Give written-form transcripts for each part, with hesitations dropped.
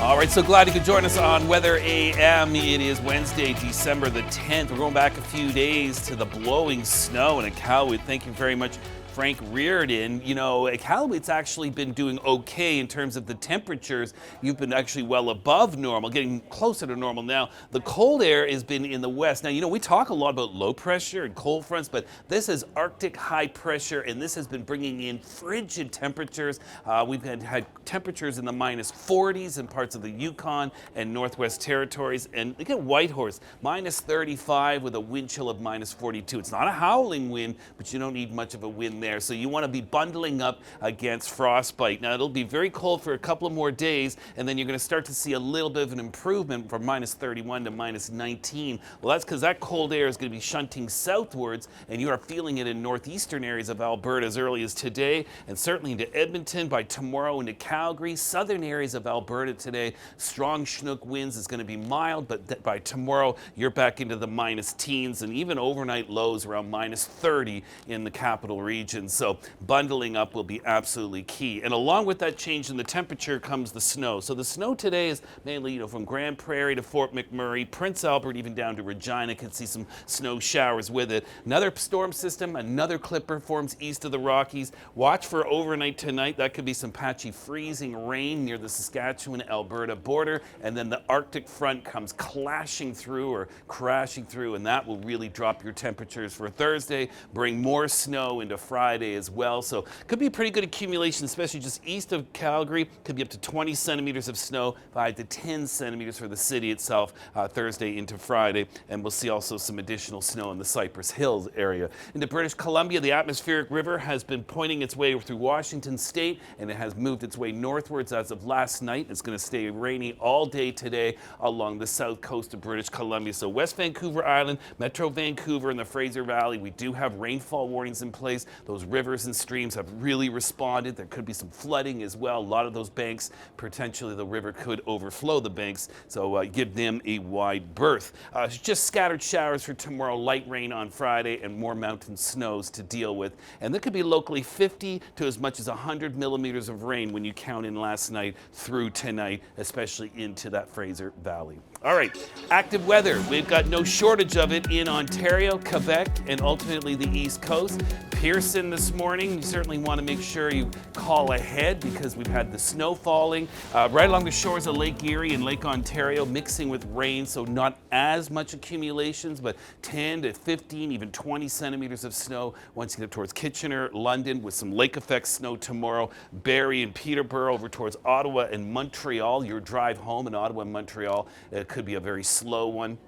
All right, so glad you could join us on Weather AM. It is Wednesday, December the 10th. We're going back a few days to the blowing snow in Iqaluit. Thank you very much, Frank Reardon. You know, Iqaluit's actually been doing okay in terms of the temperatures. You've been actually well above normal, getting closer to normal now. The cold air has been in the west. Now, you know, we talk a lot about low pressure and cold fronts, but this is Arctic high pressure, and this has been bringing in frigid temperatures. We've had temperatures in the minus 40s in parts of the Yukon and Northwest Territories. And look at Whitehorse, minus 35 with a wind chill of minus 42. It's not a howling wind, but you don't need much of a wind there. So you want to be bundling up against frostbite. Now, it'll be very cold for a couple of more days, and then you're going to start to see a little bit of an improvement from minus 31 to minus 19. Well, that's because that cold air is going to be shunting southwards, and you are feeling it in northeastern areas of Alberta as early as today, and certainly into Edmonton, by tomorrow into Calgary. Southern areas of Alberta today, strong Chinook winds. Is going to be mild, but by tomorrow you're back into the minus teens, and even overnight lows around minus 30 in the capital region. So bundling up will be absolutely key. And along with that change in the temperature comes the snow. So the snow today is mainly, from Grand Prairie to Fort McMurray, Prince Albert, even down to Regina. Could see some snow showers with it. Another storm system, another clipper forms east of the Rockies. Watch for overnight tonight. That could be some patchy freezing rain near the Saskatchewan-Alberta border, and then the Arctic front comes clashing through or crashing through, and that will really drop your temperatures for Thursday, bring more snow into Friday as well. So could be a pretty good accumulation, especially just east of Calgary. Could be up to 20 centimeters of snow, 5 to 10 centimeters for the city itself Thursday into Friday, and we'll see also some additional snow in the Cypress Hills area. Into British Columbia, the atmospheric river has been pointing its way through Washington State, and it has moved its way northwards as of last night. It's going to stay rainy all day today along the south coast of British Columbia. So West Vancouver Island, Metro Vancouver, and the Fraser Valley, we do have rainfall warnings in place. Those rivers and streams have really responded. There could be some flooding as well. A lot of those banks, potentially the river could overflow the banks, so give them a wide berth. Just scattered showers for tomorrow, light rain on Friday, and more mountain snows to deal with. And there could be locally 50 to as much as 100 millimeters of rain when you count in last night through tonight, especially into that Fraser Valley. All right, active weather. We've got no shortage of it in Ontario, Quebec, and ultimately the East Coast. Pearson this morning, you certainly want to make sure you call ahead because we've had the snow falling right along the shores of Lake Erie and Lake Ontario, mixing with rain, so not as much accumulations, but 10 to 15, even 20 centimeters of snow once you get up towards Kitchener, London, with some lake effect snow tomorrow, Barrie and Peterborough over towards Ottawa and Montreal. Your drive home in Ottawa and Montreal could be a very slow one.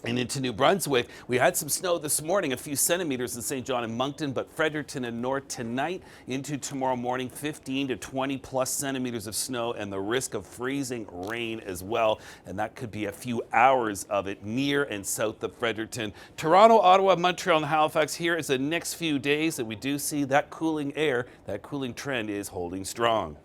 And into New Brunswick, we had some snow this morning, a few centimeters in St. John and Moncton, but Fredericton and North tonight into tomorrow morning, 15 to 20 plus centimeters of snow, and the risk of freezing rain as well. And that could be a few hours of it near and south of Fredericton. Toronto, Ottawa, Montreal, and Halifax, here is the next few days that we do see that cooling air, that cooling trend is holding strong.